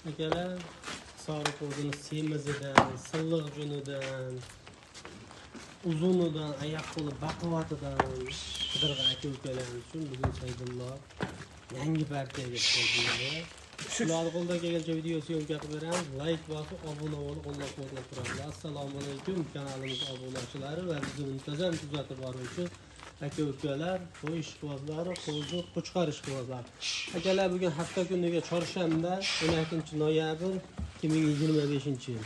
Akalar sariq o'zini semizidan, silliq junidan, uzunidan, oyoq qo'li baquvvatidan qidirgan aka-ukalar uchun bugun Saydullo yangi partiyaga chiqdi. Ularni qo'ldan kelgancha video syomka qilib beramiz. Like bosib, obuna bo'lib, qo'llab-quvvatlab turamiz. Assalomu alaykum kanalimiz obunachilari va bizni muntazam kuzatib boruvchi aka-ukalar, to'y ishqibozlari, qo'zi, qo'chqar ishqibozlari. Akalar, bugun hafta kuniga chorshanba, 12-noyabr 2025-yil.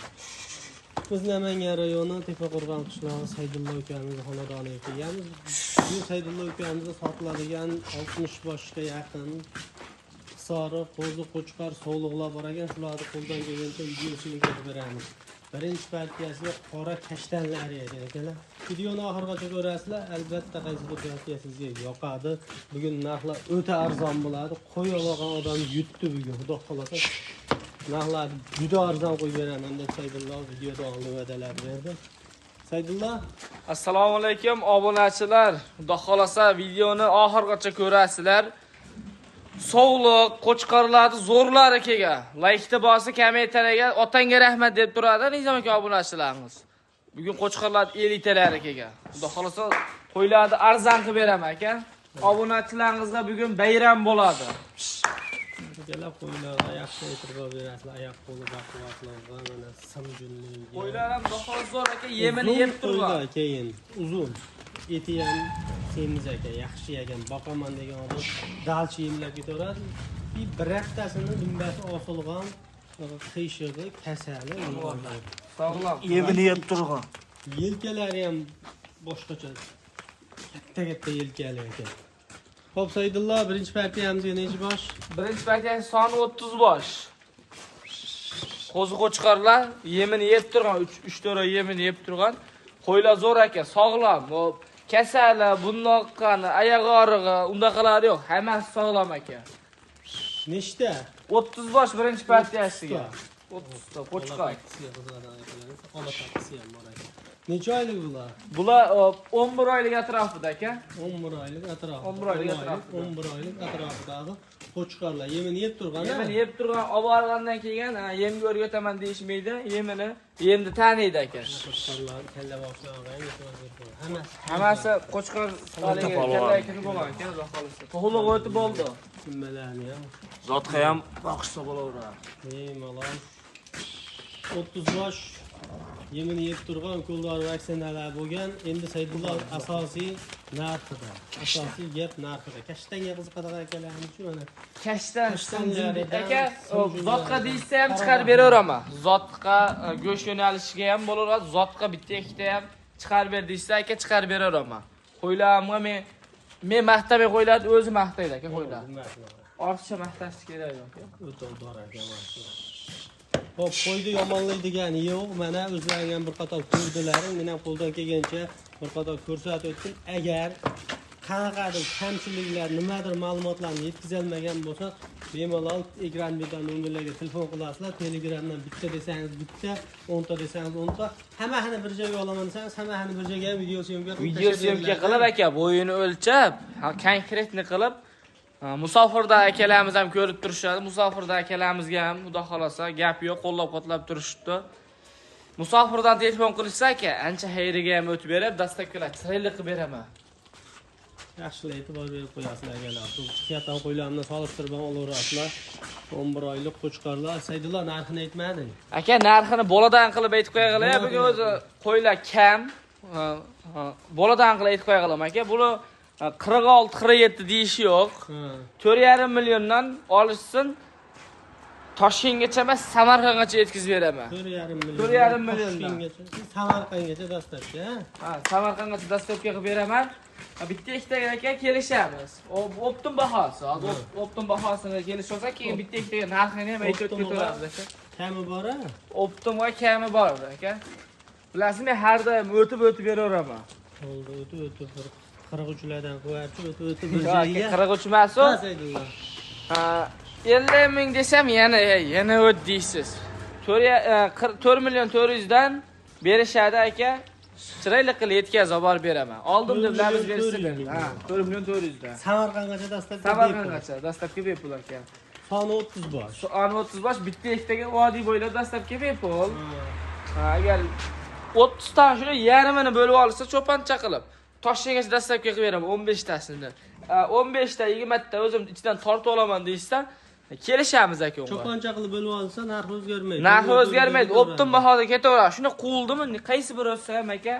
Biz Namangan rayoni Tepaqo'rg'on qishlog'i Saydullo ukamizni xonadoniga kelganmiz. Bu Saydullo ukamizda sotiladigan 60 boshga yaqin sariq, qo'zi, qo'chqar, sovliqlar bor ekan. Shularni qo'ldan kelgancha videosini ko'rib beramiz. Birinchi partiyasiga qora kashtanlar edi akalar. Videoni oxirigacha ko'rasizlar. Albatta qaysi bir partiya sizga yoqadi. Bugun narxlar o'ta arzon bo'ladi. Qo'y olgan odam yutdi bugun. Xudo xolasa. Narxlar juda arzon qo'yib beraman deb Saydullo videoda oldin va'dalar berdi. Saydullo, assalomu alaykum obunachilar. Xudo xolasa videoni oxirigacha ko'rasizlar. Sovliq, qo'chqarlarni zo'rlari kelgan. Like-ni bosib, kommentariyaga otangga rahmat deb turadi Nizam aka obunachilarimiz. Bugun qo'chqarlarni elitalari kelgan. Xudo xolasa qo'ylarni arzon qilib beraman aka. Obunachilaringizga bugun bayram bo'ladi. akalar qo'ylarga yaxshi e'tibor berasizlar. Oyoq qo'li baquvvatlarga, mana simjunligiga. Qo'ylar ham xudo zo'r aka, yemini yeb turgan. Keyin uzun. Eti ham semiz aka, yaxshi yegan, boqaman degan odam dalchi yemlab ketaveradi. Bir haftasini dumbasi osilgan, qiyshig'i, kasali, sog'lom. Yemini yeb turgan. Yelkalari ham boshqacha. Katta yelkali ekan. Xo'p, Saydullo, birinchi partiyamizga necha bosh? Birinchi partiyasi soni 30 bosh. Qo'zi qo'chqarlar yemini yeb turgan, 3-4 yemini yeb turgan. Qo'ylar zo'r aka, sog'lom. Kasali, bundoqqani, oyoq og'rig'i, undaqalari yo'q. Hammasi sog'lom aka. Nechta? 30 bosh birinchi partiyasiga. 30 ta qo'chqar. Ola taksi ham bor ekan. Necha oylik bular? Bular 11 oylik atrofida aka. 11 oylik atrofida. 11 oylik atrofida. 11 oylik atrofidagi qo'chqarlar yemini yeb turgan. Yemini yeb turgan, olib borgandan keyin yemga o'rgataman deyishmaydi. Yemni taniydi aka. Qo'chqarlar kalla boshlagan, Hammasi qo'chqar holiga kalla kirib bo'lgan ekan, xudo xolasa. To'liq o'tib bo'ldi. Nimalarni ham Zotga ham boqishsa bo'laveradi. Malol 30 bosh yemini yeb turgan ko'llar vaksinalar bo'lgan. Endi Saydullo asosiy narxida. Asosiy gap narxida. Kashtanga qiziqadigan akalarimiz uchun mana Kashtan aka, zotqa deysa ham chiqarib beraveraman. Zotqa go'sht yo'nalishiga ham bo'laveradi. Zotqa bitta ikkita ham chiqarib ber deysa aka, chiqarib beraveraman. Qo'ylarimga men maqtamay qo'ylarni o'zi maqtaydi aka qo'ylar. Ortiqcha maqtash kerak yo'q. O'ta bor ekan mashina. Xo'p, qo'ydi yomonlaydigani yo'q. Mana o'zlariga ham bir qator ko'rdilar. Men ham qo'ldan kelgancha bir qator ko'rsatib o'tdim. Agar qanaqadir kamchiliklar, nimadir ma'lumotlarni yetkazilmagan bo'lsa, bemalol ekran bilan numberlarga telefon qilasizlar. Telegramdan bitta desangiz bitta, 10 ta desangiz 10 ta. Hammani bir joyga olaman desangiz, hammani bir joyga video syomka qilib Video syomka qilib aka, bo'yini o'lchab, konkretni qilib musofirda akalarimiz ham ko'rib turishadi. Musofirda akalarimizga ham xudo xolasa gap yo'q, qo'llab-quvvatlab turishdi. Musofirdan telefon qilishsa aka, ancha xayriga ham o'tib berib, dastavkalar chiroyli qilib beraman. Yaxshilab e'tibor berib qo'yasizlar akalar. Chiqayotgan qo'ylarni solishtirib olaverasizlar. 11 oylik qo'chqarlar. Saydullo narxini aytmading. Aka, narxini boladan qilib aytib qo'yag'lar. Bugun o'zi qo'ylar kam. Boladan qilib aytib qo'yag'lar aka. Buni 46-47 deyishi yo'q. 4,5 milliondan olishsin. Toshkentgacha emas, Samarqandgacha yetkazib beraman. 4,5 milliondan. Samarqandgacha dastavka. Samarqandgacha dastavka qilib beraman. Bitta ikkitaga aka kelishamiz. Optim bahosi. Optim bahosini kelishsa keyin bitta ikkitaga narxini ham aytib ketaveramiz aka. Kami bor-a? Optimga kami bor aka. Bilasizmi, har doim o'tib beraveraman. Bo'ldi, o'tib 43lardan qo'yarchi, o'tib bir joyga. 43 emas u. Saydullo. 50 ming desam yana o't deysiz. 4 million 400 dan berishadi aka. Chiroyli qilib yetkazib olib beraman. Oldim deb labz bersin. 4 million 400 dan. Samarqandgacha dastavka. Samarqandgacha dastavka bepul aka. Soni 30 bosh. Soni 30 bosh bitta ikkitaga vodiy bo'ylab dastlabki bepul. Ha, agar 30 ta shuni yarmini bo'lib olsa cho'pancha qilib, Toshkentgacha dastlabki qilib beraman 15 tasini. 15 ta 20 ta o'zim ichidan tortib olaman deysan, kelishamiz aka. Cho'pancha qilib bo'lib olsa, narxi o'zgarmaydi. Narxi o'zgarmaydi, optim bahoda ketaveradi. Shuni quldimi, qaysi biri olsa ham aka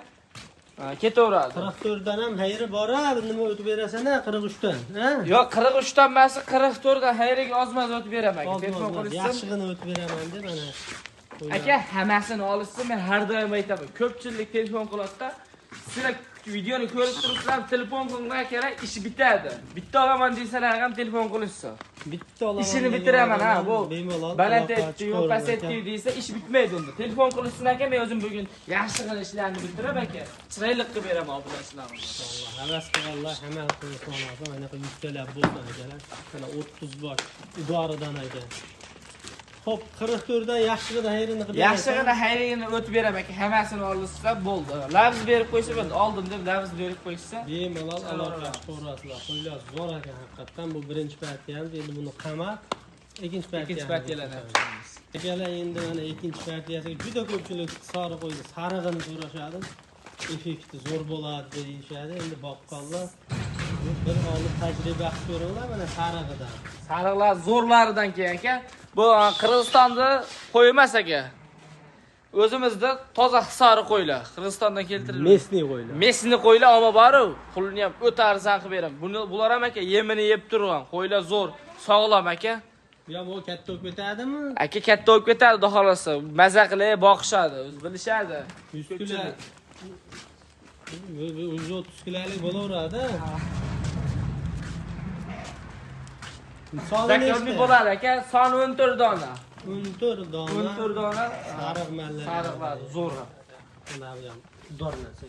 ketaveradi. 44 dan ham hayri bor-a, nima o'tib berasan-a 43 dan, ha? Yo'q, 43 dan emas, 44 dan hayriga ozmaz o'tib beraman aka. Telefon qilsam, yaxshig'ini o'tib beraman deb ana. Aka, hammasini olishsa men har doim aytaman. Ko'pchilik telefon qiladi-da, sizlar videoni ko'rib turibsizlar, telefon qilgan kerak, ish bitadi. Bitta olaman deysalar ham telefon qilishsa. Bitta olaman. Ishini bitiraman ha, bu. Bemalol. Baland aytdi, yo'q past aytdi desa ish bitmaydi unda. Telefon qilishsin aka, men o'zim bugun yaxshigina ishlarni bitirib aka, chiroyli qilib beraman obunachilarga. Alloh, havas qilganlar hamma qilib anaqa yuktalab bo'lgan akalar. Mana 30 bosh idoridan aka. Xo'p, 44 dan yaxshigina hayrini qilib berasan. Yaxshigina hayrini o'tib beraman aka, hammasini olishsa bo'ldi. Lavz berib qo'ysa bo'ldi, oldim deb lavz berib qo'ysa. Bemalol aloqa qo'rasizlar. Qo'ylar zo'r ekan haqiqatan. Bu birinchi partiyamiz, endi buni qamat. Ikkinchi partiyalarni yapamiz. Akalar endi mana ikkinchi partiyasiga juda ko'pchilik sariq qo'ydi. Sarig'ini so'rashadi. Effekti zo'r bo'ladi deyishadi. Endi boqqanlar bir olib tajriba qilib ko'ringlar mana sarig'idan. Sariqlar zo'rlaridan keyin aka. Bu Qirg'izistonda qo'y emas aka. O'zimizda toza sariq qo'ylar. Qirg'izistondan keltirilgan. Mesni qo'ylar. Mesni qo'ylar olma boru, pulni ham o'ta arzon qilib beraman. Bular ham aka yemini yeb turgan. Qo'ylar zo'r, sog'lom aka. Bu ham katta o'q ketadimi? Aka katta o'q ketadi, xudo xolasa. Maza qilib boqishadi, o'z bilishadi. 100 kilo. 130 kilolik bo'laveradi. Soni nechta bo'ladi aka? Soni 14 dona. 14 dona. 14 dona sariq mallar. Sariqlar zo'r. Ular ham dornasi.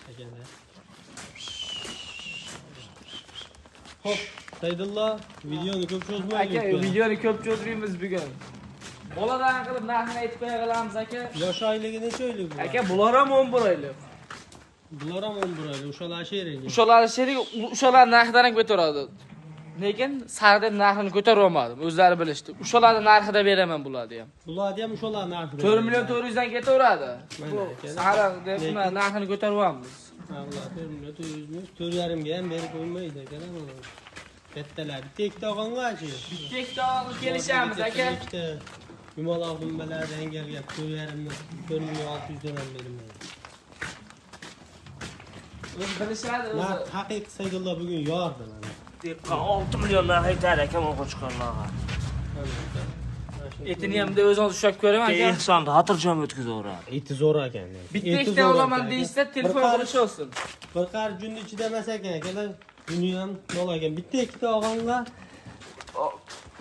Akanda. Xo'p, Saydullo, videoni ko'p cho'zmaylik. Aka, videoni ko'p cho'zmaymiz bugun. Boladan qilib narxini aytib qo'ya qolamiz aka. Yosh oyligi necha oylik bu? Aka, bular ham 11 oylik. Bular ham 11 oylik, o'shalar sherik. O'shalar narxidan ham ko'taradi. Lekin sarda narxini ko'tarib olmadim. O'zlari bilishdi. O'shalarning narxida beraman bularni ham. Bularni ham o'shalar narxida. 4 million 400 dan ketaveradi. Bu sariq deb narxini ko'tarib olamiz. Allah 4 million 400 4,5 ga ham berib qo'ymaydi aka. Kattalar bitta ikkita olgangachi. Bitta ikkita olib kelishamiz aka. Yumaloq dumbalar dangalga 4,5 million 600 dan ham bermaydi. O'z bilishadi o'zi. Men haqiqiy Saydullo bugun yordi mana. 6 milliondan aytar ekan o'qib chiqqanlarga. Etini ham da o'zingiz ushab ko'raman aka. Ehsonni xotirjam o'tkazaveradi. Eti zo'r ekan. Bitta ikkita olaman deysa telefon qilish olsin. Bir qar junda ichida emas ekan akalar. Buni ham nol ekan. Bitta ikkita olganga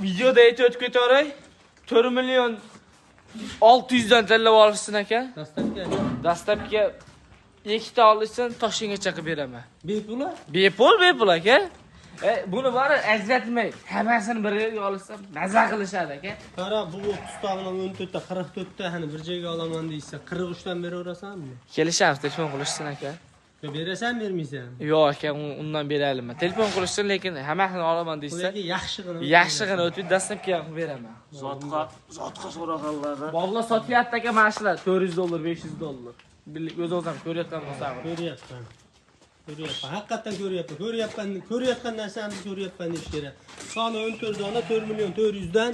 videoda aytib o'tib ketaveray. 4 million 600 dan tanlab olishsin aka. Dastlabki ikkita olishsin Toshkentgacha qilib beraman. Bepul? Bepul aka. Buni bari ajratmaydi. Hammasini bir yerga olsa maza qilishadi aka. Qara bu 30 ta bilan 14 ta 44 ta hani bir joyga olaman deysa 43 dan beraverasanmi? Kelishamiz, telefon qilishsin aka. Yo berasan bermaysan? Yo'q aka, undan berayman. Telefon qilishsin, lekin hammasini olaman deysa, lekin yaxshigina o'tib dastlabki ham beraman. Zotqa so'raganlarga. Bog'lar sotyapti aka mashlar $400, $500. O'z-o'zim ko'ryapman bo'lsam. Ko'ryapman. Haqiqatan ko'ryapman narsani ko'ryapman deyish kerak. Soni 14 dona 4 million 400 dan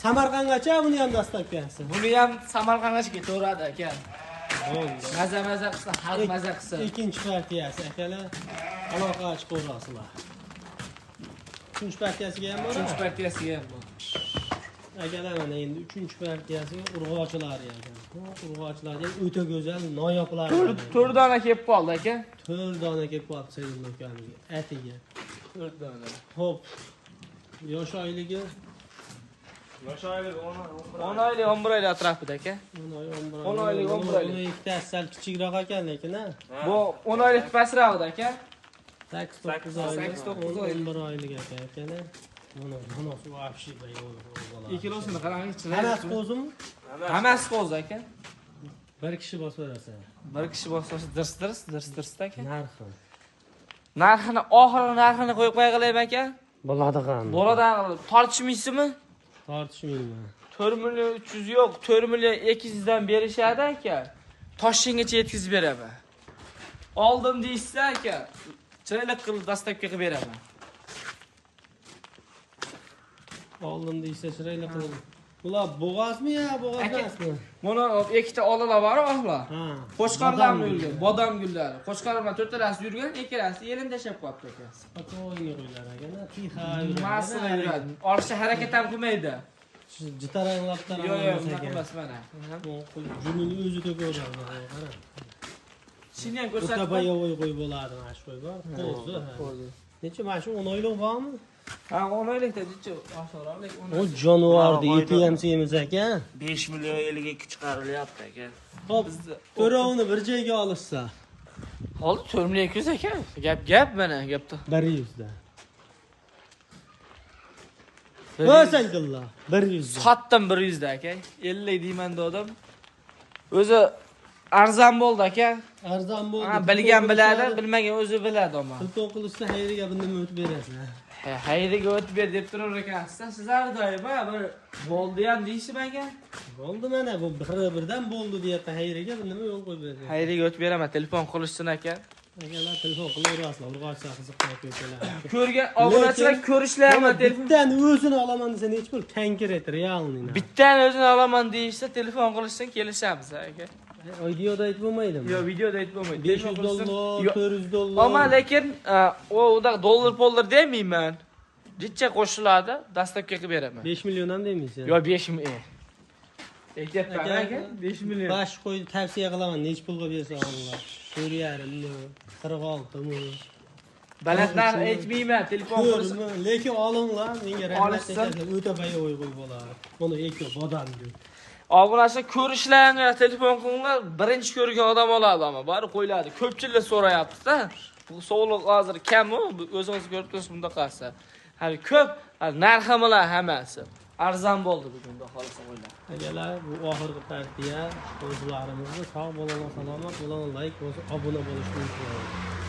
Samarqandgacha buni ham dastlabkasi. Buni ham Samarqandgacha ketaveradi aka. Maza qilsa, xalq maza qilsa. Ikkinchi partiyasi akalar aloqa chiqarasizlar. Uchinchi partiyasiga ham bor. Uchinchi partiyasiga ham bor. Akalar mana endi uchinchi partiyasiga urg'ochilar ekan. Urg'ochilar ham o'ta go'zal noyoqlar. 4 dona kelib qoldi aka. 4 dona kelib qoldi Saydullo akamiga. Atiga. 4 dona. Xo'p. Yosh oyligi 10 oylik 11 oylik atrofida aka. 10 oylik 11 oylik. Buni ikkitasi sal kichikroq ekan lekin ha. Bu 10 oylik pasrog'ida aka. 8-9 oylik. 11 oylik akalar. Mana shu вообще bayona. 2 kilosini qarang, Hammasi qo'zimi? Hammasi qo'z aka. Bir kishi bosib berasa. Bir kishi bossa dirs aka. Narxi. Narxini oxirgi narxini qo'yib qo'ya qolaymi aka? Bo'ladigan. Boladan tortishmaysizmi? Tartışmayman. 4 milyon 300 yok. 4 milyon 200'den berishadi aka. Toshkentgacha yetkazib beraman. Oldim deysiz aka. Chiroyli qilib dastavka qilib beraman. Oldin deysa chiroyli qilib. Bular bo'g'azmi yo, bo'g'az emasmi? Buni ikkita olalar bor, ahla. Ha. Qo'chqarlarni yurgan, bodam gullari. Qo'chqarlar bilan to'rtalasi yurgan, ikkalasi yerida yashab qolibdi aka. Spokойно qo'ylar ekan, tixa Ma'sum yuradi. Olishga harakat ham qilmaydi. Jitaranglatlar. Yo'q, unaqa emas mana. Jumini o'zida ko'radi, qara. Shuni ham O'ta ko'rsatib. bayovoy qo'y bo'ladi, mana shu qo'y bor. Qo'zi. Necha mana shu 10 oylik bormi? Ha, 10 oylikda jichi, oshiralik. O jonivorni eti ham semiz ekan. 5 million 52 chiqarilyapti aka. Hop, to'rovni bir joyga olishsa, Hozir 4 million 200 ekan. Gap mana, gapda. 100 da. Maşallah, 100 da. Sotdim 100 da aka. 50 deyman dedim. O'zi arzon bo'ldi aka. Arzon bo'ldi. Ha, bilgan biladi, bilmagan o'zi biladi ama. Pul qilishsa xayriga bundan o'tib berasiz. Hayriga o'tib ber deb turar ekansiz. Sizlar doim bir bo'ldi ham deysiz menga. Bo'ldi mana bu birdan bo'ldi deyapti xayriga bundan yo'l qo'yib berasiz. Hayriga o'tib beraman, telefon qilishsin aka. Akalar telefon qilaverasizlar, urg'ochsa qiziqmay qo'ysalar. Ko'rgan obunachilar ko'rishlarini bittan o'zini olaman desa nech pul konkret realniy. Bittan o'zini olaman deyishsa, telefon qilishsin kelishamiz aka. Videoda aytib bo'lmaydimi? Yo'q, videoda aytib bo'lmaydi. 500 dollar, 400 dollar. Ama lekin uda dollar demayman. Necha qo'shiladi, dastavka qilib beraman. 5 million ham demaysiz. Yo'q, 5 million. Aytyapman aka, 5 million. Bash qo'yib tavsiya qilaman, nech pulga bersa olinglar. 4,5 46 mi? Balandlar aytmayman, telefon qilsin. Lekin olinglar, menga rahmat Olishsin. aytasiz. O'ta bayovoy qo'y bo'ladi. Buni ekib bodam deb. Obunachi ko'rishlaringga telefon qilinglar, birinchi ko'rgan odam oladi ama bari qo'yiladi. Ko'pchilik so'rayapti-da. Bu sog'liq hozir kam-ku, o'zingiz ko'rib turibsiz bunda qasa. Hali ko'p, narxi bilan hammasi. Arzon bo'ldi bugunda xolisa o'ylar. Akalar, bu oxirgi partiya o'zlarimizni sog' bo'linglar, salomat bo'linglar, like bosib, obuna bo'lishni unutmanglar.